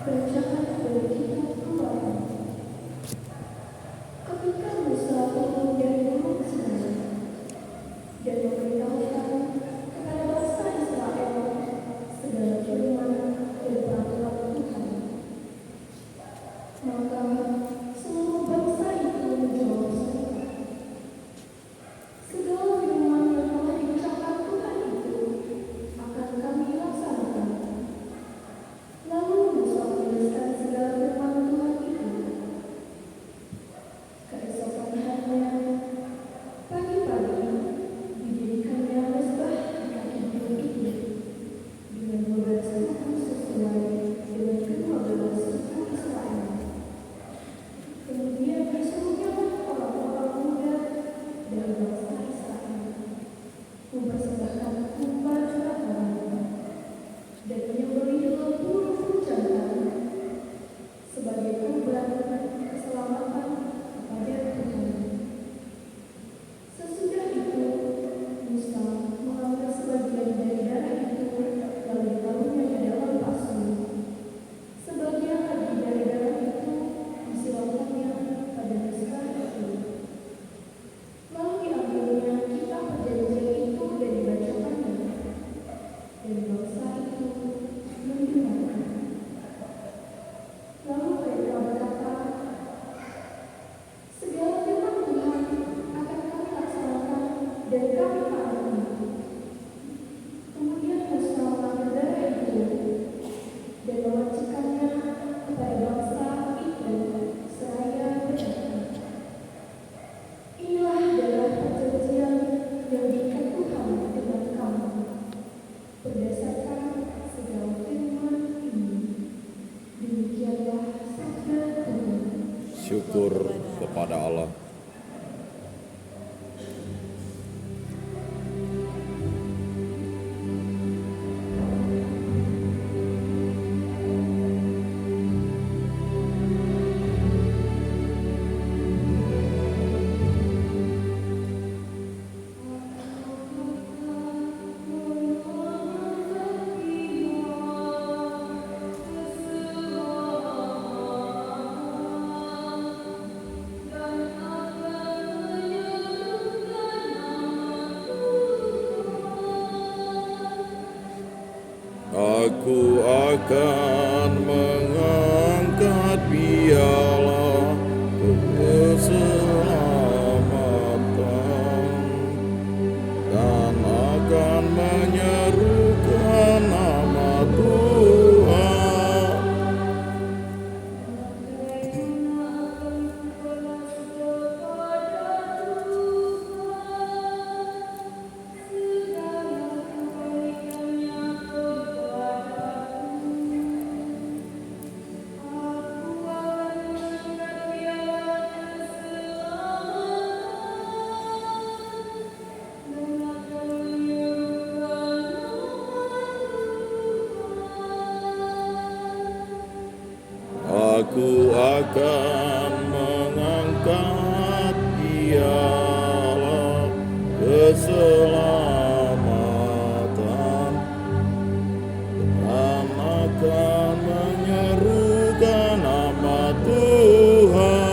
Bacaan dari kitab Keluaran. Ketika Musa turun dari Gunung Sinai dan memberitahukan kepada bangsa Israel segala firman dan peraturan Tuhan, maka seluruh bangsa itu menjawab serupa, segala firman yang telah diucapkan Tuhan itu akan kami laksanakan. Lalu Musa menuliskan segala firman Tuhan itu. Keesokan harinya, pagi-pagi, didirikannya mezbah di kaki gunung itu dengan 12 suku sesuai dengan ke-12 suku Israel. Kemudian disuruhnyalah orang-orang muda dari bangsa Israel mempersembahkan kurban bakaran dan menyembelih lembu jantan sebagai kurban keselamatan kepada Tuhan. Sesudah itu, Musa mengambil sebagian dari darah itu lalu ditaruhnya ke dalam pasu. Sebagian lagi dari darah itu disiramkannya pada mezbah itu. Lalu diambilnya kitab perjanjian itu dan dibacakannya, dan bangsa itu mendengarkan. Lalu mereka berkata, segala firman Tuhan akan kami laksanakan dan kami taati. Kemudian Musa mengambil darah itu dan mewajibkannya kepada bangsa itu seraya berkata, inilah darah perjanjian yang diikat Tuhan dengan kamu berdasarkan segala firman ini. Demikianlah sabda Tuhan. Syukur kepada Allah. Aku akan mengangkat piala keselamatan dan akan menyerukan nama Tuhan. Aku akan mengangkat piala keselamatan dan akan menyerukan nama Tuhan.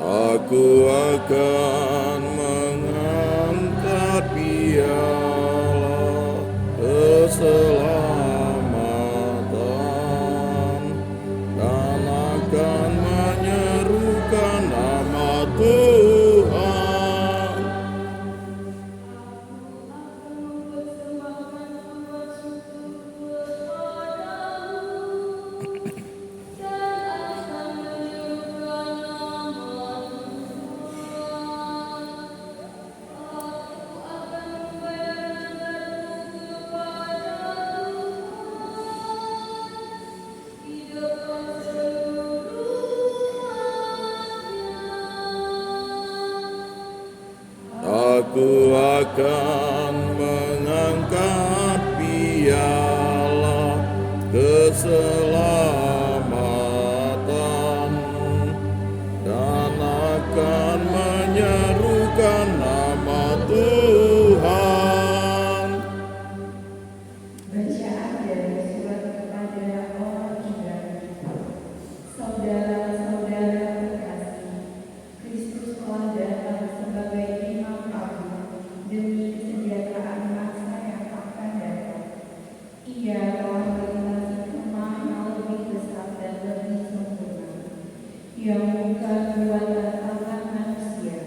Aku akan mengangkat piala keselamatan dan akan menyerukan nama Tuhan. Aku akan mengangkat piala keselamatan dan akan menyerukan nama Tuhan. Bacaan dari surat kepada orang Ibrani. Saudara-saudara terkasih, Kristus telah datang sebagai imam agung demi kesejahteraan masa yang akan datang. Ia telah melintasi kemah yang lebih besar dan lebih sempurna, yang bukan buatan tangan manusia,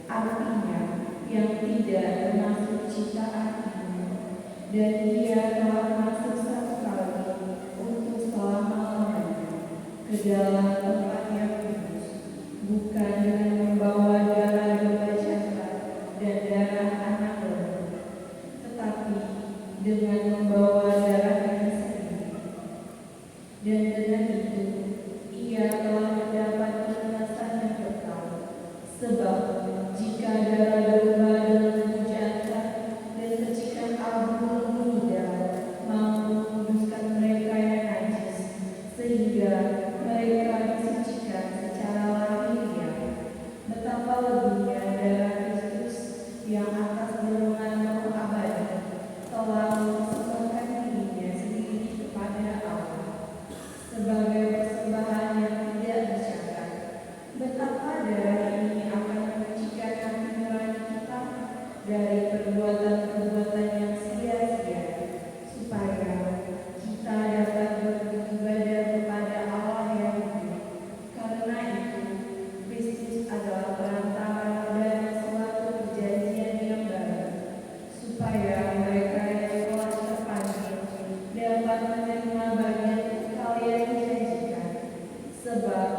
artinya yang tidak termasuk ciptaan ini, dan ia telah masuk satu kali untuk selama-lamanya ke dalam tempat yang kudus, bukan dengan membawa darah domba jantan dan darah anak domba, tetapi dengan membawa darahnya sendiri. Dan dengan itu ia telah mendapat kelunasan yang kekal, sebab jika darah domba dan lembu jantan dan percikan abu lembu darah mampu menguduskan mereka yang najis, sehingga mereka disucikan secara lahiriah, betapa lebihnya darah Kristus yang atas golongan Roh abadi telah mempersembahkan dirinya sendiri kepada Allah sebagai persembahan yang tidak dicatat. Betapa darah ini akan menyucikan hati nurani kita dari perbuatan-perbuatan yang sia-sia, supaya kita dapat beribadah kepada Allah yang hidup. Karena itu, Kristus adalah perantara dan suatu perjanjian yang baru, supaya mereka yang telah terpanggil dapat menerima bagian kekal yang dijanjikan, sebab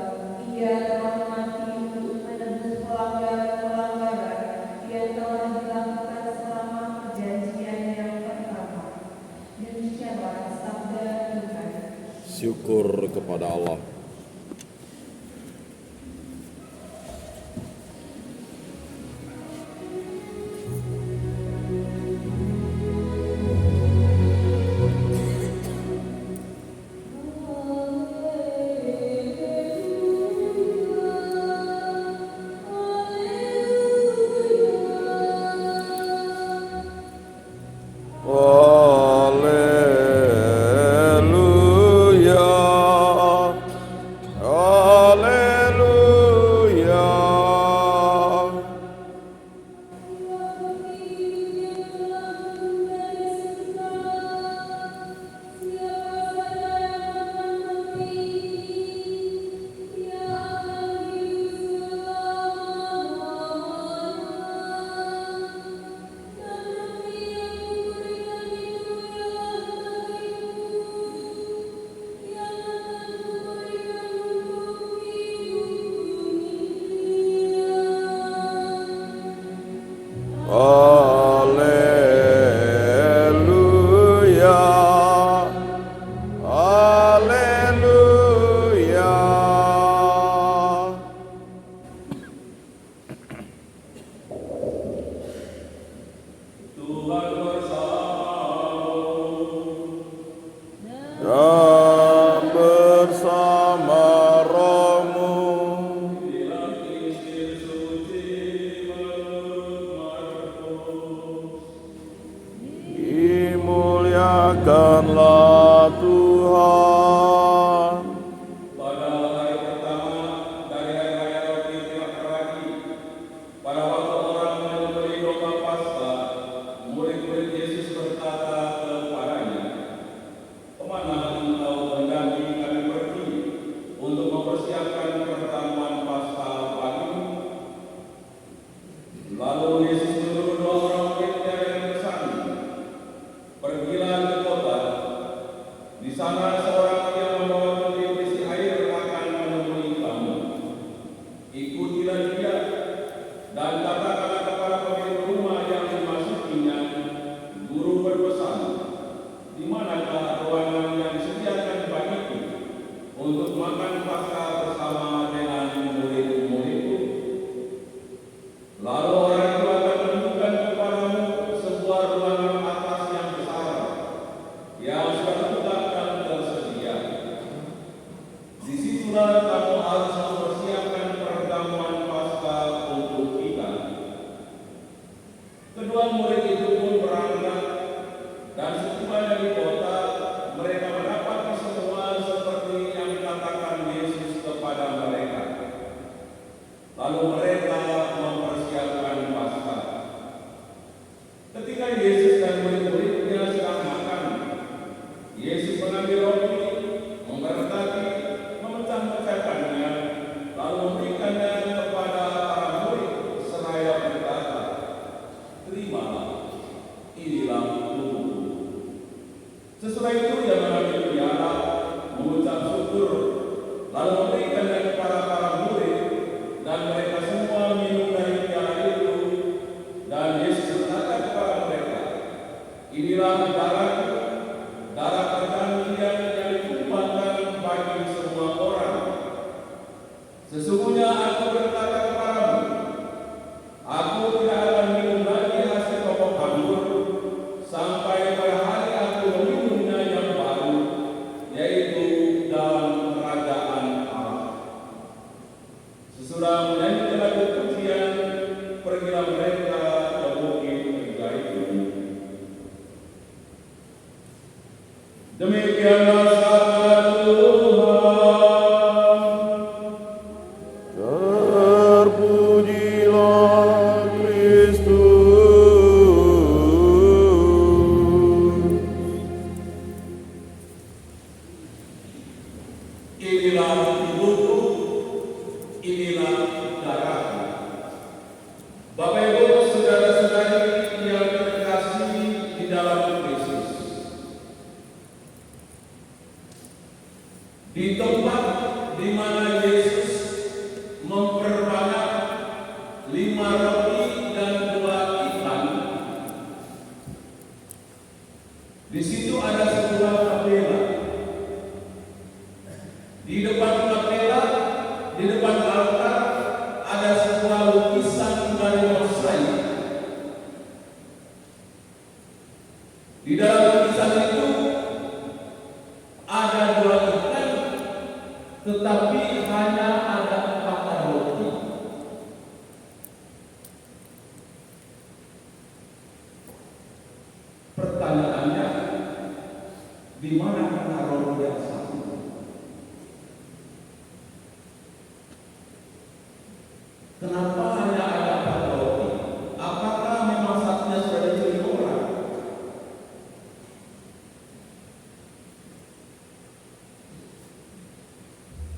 ia telah mati untuk menebus pelanggaran-pelanggaran yang telah dilakukan selama perjanjian yang pertama. Demikianlah sabda Tuhan. Syukur kepada Allah. Dan bersama rohmu dimuliakanlah Tuhan. Pada hari pertama dari hari raya roti tidak terlagi, pada waktu orang menyembelih domba Paskah, murid-murid Yesus berkata kepadanya, "Kemana engkau hendak kami pergi untuk mempersiapkan perjamuan Paskah bagimu?" Lalu Yesus menyuruh 2 orang muridnya dengan pesan, "Pergilah ke kota Kedua murid itu pun berangkat, dan setiba dari kota mereka mendapati semua seperti yang dikatakan Yesus kepada mereka. Lalu mereka mempersiapkan Paskah. Ketika Yesus dan murid-muridnya sedang makan, Yesus mengambil roti, memberkati, memecah-mecahkannya, lalu memberikannya kepada para murid seraya berkata, "Terimalah, inilah tubuhku." Sesudah itu ia mengambil piala, mengucap syukur, lalu memberikannya kepada para murid, dan mereka semua minum dari piala itu. Dan Yesus berkata kepada mereka, "Inilah darahku, darah perjanjian yang ditumpahkan bagi semua orang. Sesungguhnya aku berkata kepadamu, aku tidak akan minum lagi hasil pokok anggur sampai pada hari aku meminumnya yang baru, yaitu dalam kerajaan Allah." Sesudah menyanyikan lagu pujian, pergilah mereka ke bukit Zaitun. Demikianlah sabda Tuhan. Terpujilah Kristus. Inilah tubuhku, inilah darahku. Bapak Ibu, saudara-saudari yang terkasih di dalam Kristus, di tempat di mana Yesus memperbanyak 5 roti dan 2 ikan, di situ ada sebuah kapela. Di depan kapela, di depan altar, ada sebuah lukisan dari mosaik. Di dalam lukisan itu ada 2 ikan, tetapi hanya ada 4 roti. Pertanyaannya, di mana roti yang satu? Kenapa hanya ada 4 roti? Apakah memang satunya sudah dicuri orang?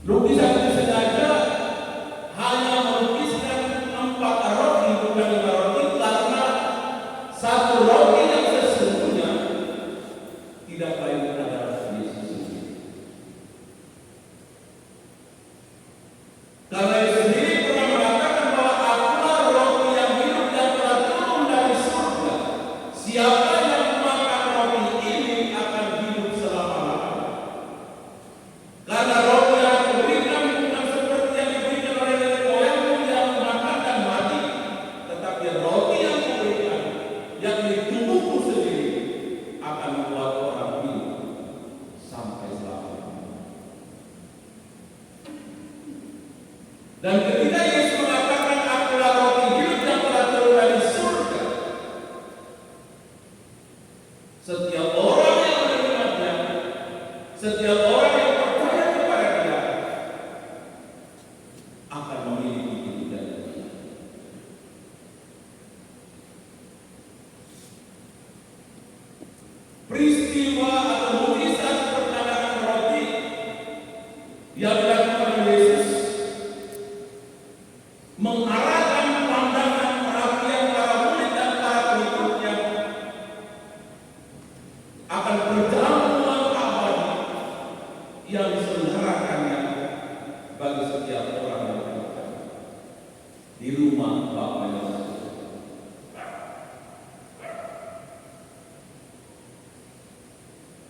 Lukisan itu sengaja hanya melukiskan 4 roti, bukan 5 roti, karena 1 roti yang sesungguhnya tidak lain adalah Yesus sendiri. Karena Yesus sendiri pernah mengatakan bahwa akulah roti yang hidup yang telah turun dari surga. Siapa yang memakan roti ini akan hidup selama-lamanya. Karena roti yang aku berikan bukan seperti yang diberikan oleh nenek moyangmu yang makan dan mati, tetapi roti yang kuberikan, yakni tubuhku sendiri, akan membuat orang hidup sampai selama-lamanya. Dan ketika Yesus mengatakan akulah roti hidup yang telah turun dari surga, setiap orang yang menerimanya, setiap orang yang percaya kepada Dia akan memiliki hidup yang kekal. Peristiwa atau mukjizat pertanyaan roti yang dilakukan oleh Yesus mengarahkan pandangan perhatian para murid dan para pengikutnya akan perjamuan abadi yang diselenggarakannya bagi setiap orang yang percaya di rumah Bapa yang surga.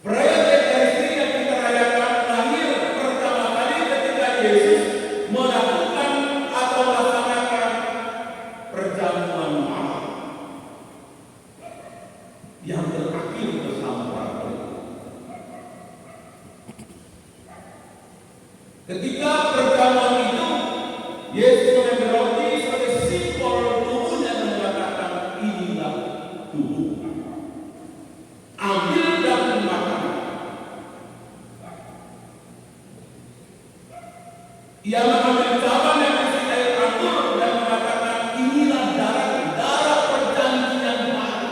Perayaan Ekaristi yang kita rayakan lahir pertama kali ketika Yesus melakukan atau melaksanakan perjamuan malam yang terakhir bersama para murid. Ketika perjamuan itu, Yesus mengambil roti sebagai simbol tubuhnya dan mengatakan, "Inilah Ia mengambil cawan yang berisi air anggur dan mengatakan, inilah darah perjanjian baru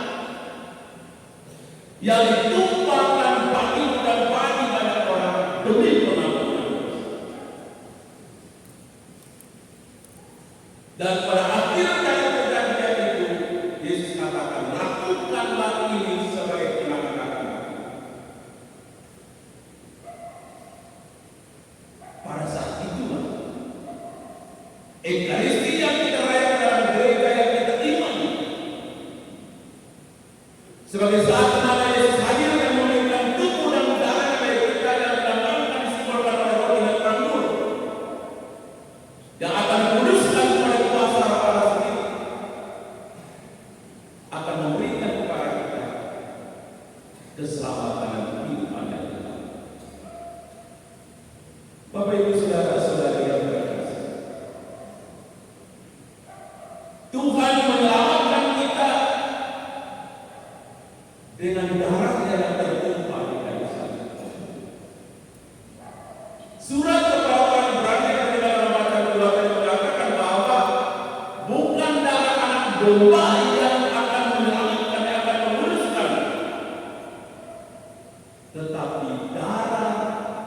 yang ditumpahkan bagimu dan bagi banyak orang demi pengampunan dosa. Dan pada akhir dari perjanjian itu, Yesus katakan, lakukanlah ini sebagai kenangan akan aku. Pada saat itulah Ekaristi yang kita rayakan dalam gereja yang kita imani sebagai saat kenangan Yesus hadir dan memberikan tubuh dan darahnya bagi kita yang dilambangkan disimbolkan oleh roti dan anggur yang akan dikuduskan oleh kuasa Allah sendiri, akan memberikan kepada kita keselamatan dan kehidupan yang kekal. Bapak Ibu saudara-saudari yang berkasih, Tuhan menyelamatkan kita dengan darahnya yang tertumpah di kayu salib. Surat kepada orang Ibrani yang dalam bacaan 2 mengatakan bahwa bukan darah anak domba yang akan menyelamatkan, yang akan menguruskan, tetapi darah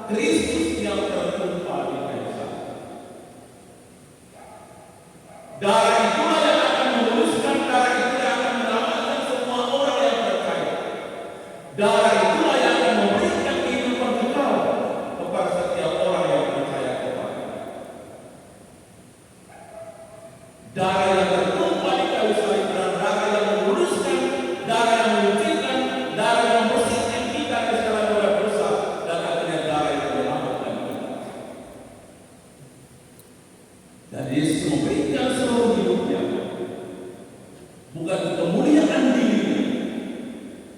Kristus yang tertumpah di kayu salib. Darah itulah yang akan menguruskan, darah itu yang akan menyelamatkan semua orang yang percaya. Darah itulah yang akan memberikan kehidupan kekal kepada setiap orang yang percaya kepada. Darah yang tertumpah di kayu salib adalah darah yang menguruskan, darah yang menyucikan, darah yang membersihkan kita dari segala dosa dosa, dan akhirnya darah yang menyelamatkan kita. Dan Yesus memberikan seluruh hidupnya bukan untuk kemuliaan dirinya,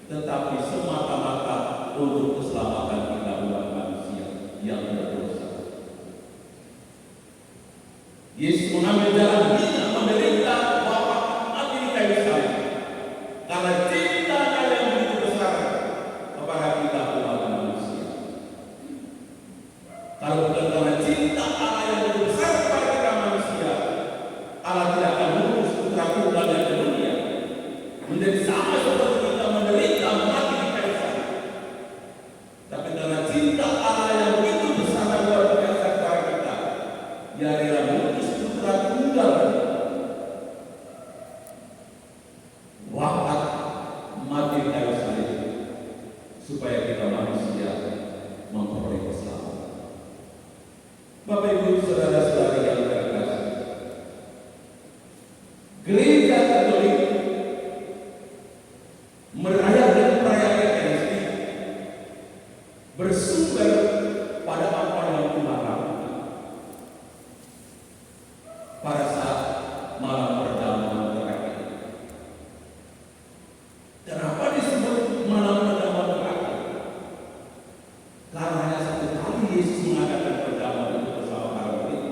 tetapi semata-mata untuk keselamatan kita umat manusia yang berdosa. Yesus mengambil jalan hina, menderita, wafat, mati di kayu salib karena cintanya yang begitu besar kepada kita umat manusia. Kalau bukan karena cinta Allah yang begitu besar kepada kita manusia, Allah tidak akan mengurus putra tunggalnya ke dunia menjadi sama seperti kita menderita mati di kayu salib. Tapi karena cinta Allah yang begitu besar dan luar biasa kepada kita, Ia rela mengutus putra tunggal wafat mati di kayu salib supaya kita manusia memperoleh keselamatan. Bapak Ibu saudara-saudari yang terkasih, Gereja Katolik merayakan perayaan Ekaristi bersumber pada apa yang Tuhan lakukan pada saat malam perjamuan terakhir. Kenapa disebut malam perjamuan terakhir? Karena hanya satu kali Yesus mengadakan perjamuan itu bersama para murid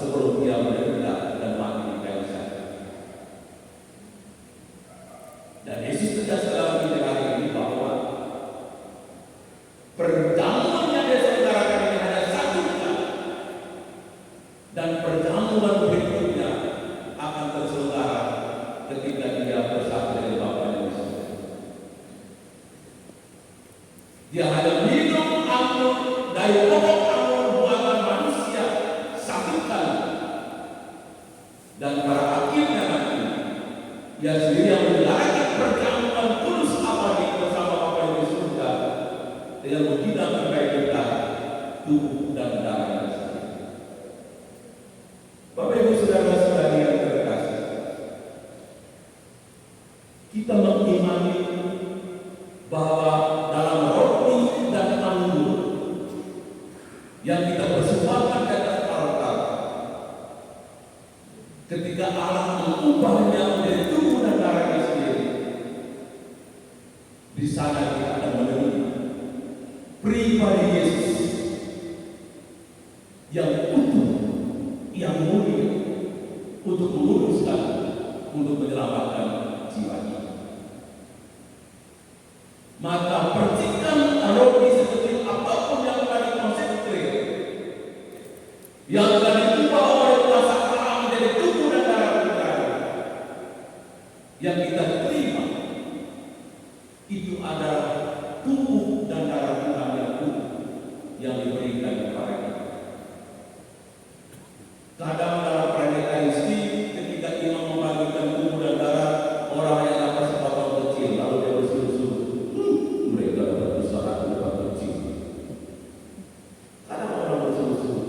sebelum Ia menderita dan mati di kayu salib. Dan Yesus tegas dalam Injil hari ini bahwa perjamuan yang Dia selenggarakan ini hanya satu kali, dan perjamuan berikutnya akan terselenggara ketika Dia bersatu dengan Bapa di surga. Dia hanya minum anggur dari pokok anggur buatan manusia satu kali, dan pada akhirnya nanti Ia sendiri yang menjalankan perjamuan kudus abadi bersama Bapa di surga dengan menghidangkan kita tubuh dan darahnya sendiri. Bapak Ibu saudara-saudari yang terkasih, kita mengimani bahwa dalam roti dan anggur yang kita persembahkan di atas altar, ketika Allah mengubahnya menjadi tubuh dan darahnya sendiri, di sana kita akan menerima pribadi Yesus yang utuh, yang mulia, untuk menguruskan, untuk menyelamatkan jiwa kita. Maka percikan roti sekecil apapun yang tadi yang kita terima itu ada tubuh dan darah Tuhan yang utuh yang diberikan kepada kita. Kadang dalam perayaan Ekaristi ketika imam membagikan tubuh dan darah, orang yang dapat sepotong kecil lalu dia bersuruh-suruh, mereka berusaha dapat kecil. Kadang orang bersuruh-suruh,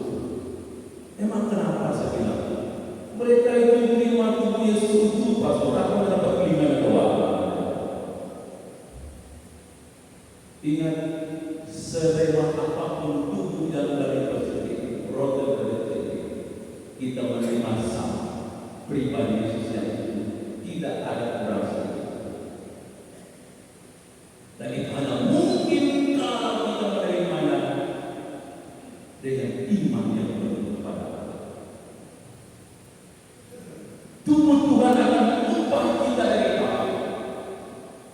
emang kenapa saya bilang? Mereka itu menerima tubuh Yesus utuh, pastor, aku mendapat keringan doang. Ingat, seremah apapun tubuh yang dari persegi, roda dari kita menerima sama pribadi Yesus yang itu, tidak ada kurang sedikit. Dan itu hanya mungkin kalau kita menerimanya dengan iman yang penuh kepada Allah. Tubuh Tuhan akan mengubah kita dari Allah.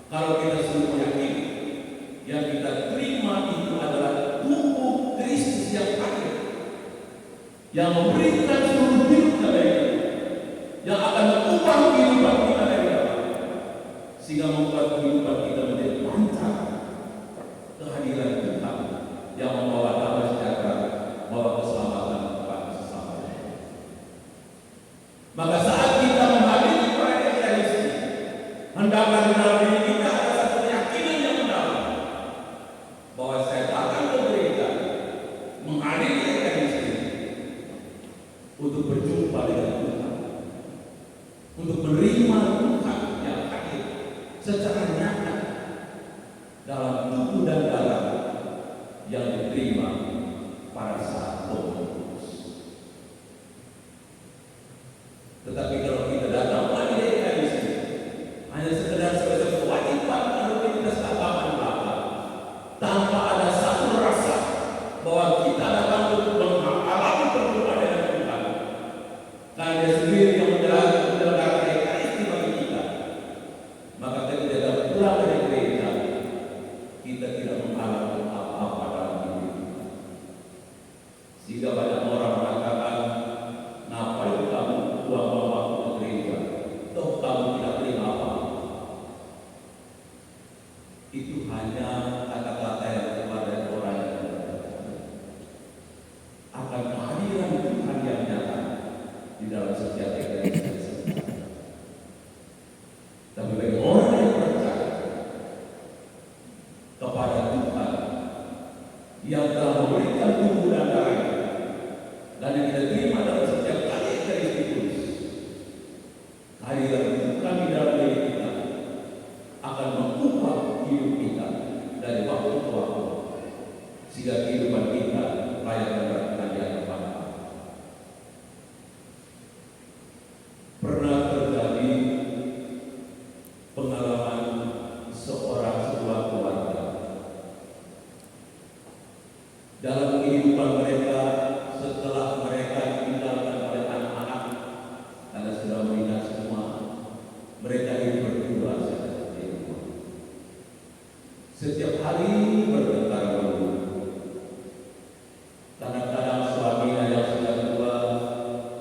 Kalau kita sungguh yakin yang kita terima itu adalah tubuh Kristus yang akhir, yang memberikan seluruh hidup dari kita, yang akan mengubah kehidupan kita dari dalam, sehingga membuat kehidupan kita menjadi pancar kehadiran Tuhan yang membawa damai sejahtera, membawa keselamatan kepada sesama. Maka saat kita menghadiri perayaan Ekaristi, hendaklah di dalam diri kita ada satu keyakinan yang mendalam bahwa saya datang ke gereja menghadiri Ekaristi untuk berjumpa dengan Tuhan, untuk menerima Tuhan yang hadir secara nyata dalam tubuh dan darah yang diterima pada saat Roh Kudus. Tetapi kalau kita datang menghadiri Ekaristi hanya sekedar sebagai kewajiban rutinitas keagamaan belaka, tanpa ada satu rasa bahwa kita datang untuk mengalami perjumpaan dengan Tuhan, karena Dia sendiri yang menyelenggarakan Ekaristi bagi kita, maka ketika kita pulang dari gereja, kita tidak mengalami apa-apa dalam hidup kita. Sehingga banyak orang mengatakan, ngapain kamu buang-buang waktu ke gereja, toh kamu tidak terima apa-apa. Itu hanya kata-kata yang keluar dari orang yang berkata akan kehadiran Tuhan yang nyata di dalam setiap Ekaristi. Tapi bagi orang yang percaya kepada Tuhan yang telah memberikan tubuh dan darahnya dan yang kita terima dalam setiap kali Ekaristi Kudus, kehadiran Tuhan di dalam diri kita akan mengubah hidup kita dari waktu ke waktu, sehingga kehidupan kita layak dan berkenan di hadapan Allah. Pernah terjadi pengalaman sebuah keluarga dalam kehidupan mereka setelah mereka ditinggalkan oleh anak-anak karena sudah menikah semua. Mereka hidup berdua saja di rumah. Setiap hari bertengkar melulu. Kadang-kadang suaminya yang sudah tua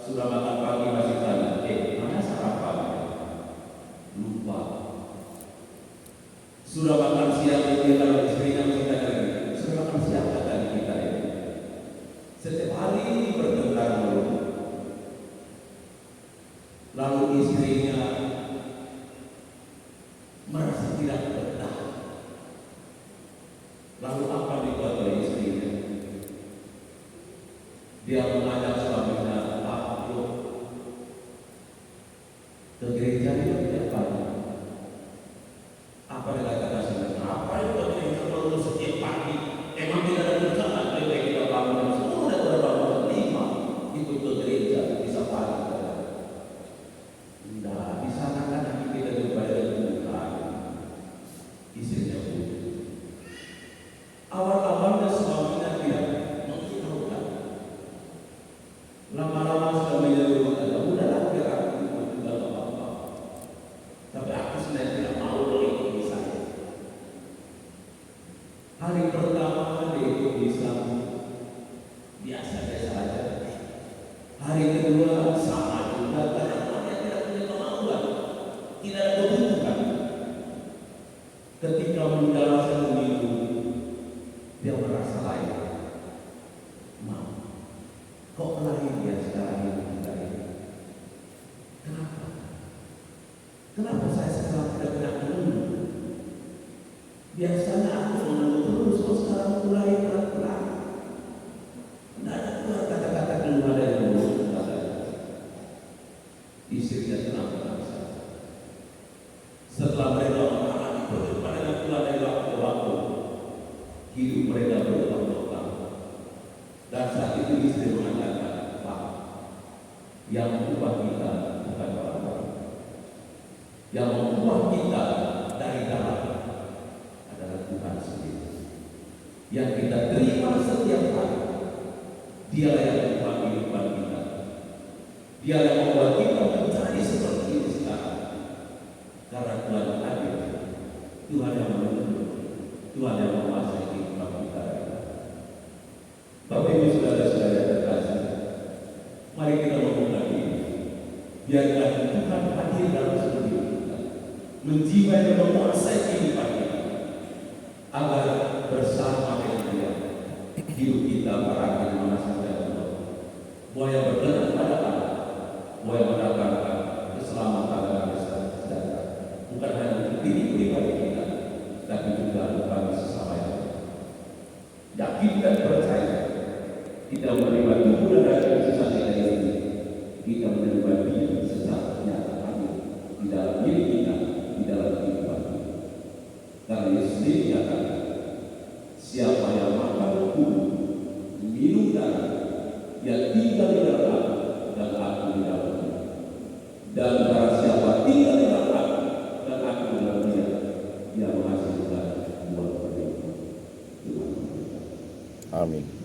sudah makan pagi masih tanya, mana sarapan? Lupa. Sudah makan siang dia kalau istrinya masih tanya lagi, sudah makan siang tadi kita ini. Setiap hari bertengkar melulu. Lalu istrinya merasa tidak betah. Lalu apa dibuat oleh istrinya? Dia mengajak suaminya, Pak, yuk ke gereja tiap pagi. Apa dia katakan sebenarnya? Apa itu ke gereja kalau setiap pagi? Emang tidak ada kerjaan? Lebih baik kita bangun semua ada bangun 5 ikut ke gereja bisa pagi. Tidak, di sana kan nanti kita beribadah dengan Tuhan. Istrinya pun awal-awalnya suaminya tidak menghiraukan. Lama-lama sudah menjadi rumah tangga. Udahlah, biar aku ikut juga apa-apa. Kenapa saya sekarang tidak mengeluh? Biasanya aku mengeluh terus, kok sekarang mulai pelan-pelan. Tidak ada keluar kata-kata keluar dari mulut saya. Istrinya tenang-tenang saja. Setelah mereka mengalami perjumpaan yang keluar dari waktu ke waktu, hidup mereka berubah-ubah. Dan saat itu istri mengatakan, Pak, yang mengubah kita bukan orang lain. Yang mengubah kita dari dalam adalah Tuhan sendiri. Yang kita terima setiap hari, Dialah yang mengubah kehidupan kita. Dia yang membuat kita menjadi seperti ini sekarang. Karena Tuhan hadir, Tuhan yang menuntun, Tuhan yang menguasai kehidupan kita. Bapak Ibu saudara-saudara yang terkasih, mari kita membuka diri. Biarkan Tuhan hadir dalam seluruh kita, menjiwai dan menguasai kehidupan kita, agar bersama dengan Dia hidup kita berakhir menghasilkan Allah. Bahwa yang berkenan pada Allah, bahwa yang mendatangkan keselamatan dan sejahtera, bukan hanya untuk diri pribadi kita, tapi juga bagi sesama yang lain. Yakin dan percaya kita menerima tubuh dan daging sisa kita ini, kita menerima Dia secara nyata hadir di dalam diri kita, di dalam kehidupan kita. Karena Yesus sendiri katakan, siapa yang makan tubuh, minum darah, dia tinggal di dalam aku dan aku di dalam dia. Dan barang siapa tinggal di dalam aku dan aku di dalam dia, dia menghasilkan buah berlimpah. Amin.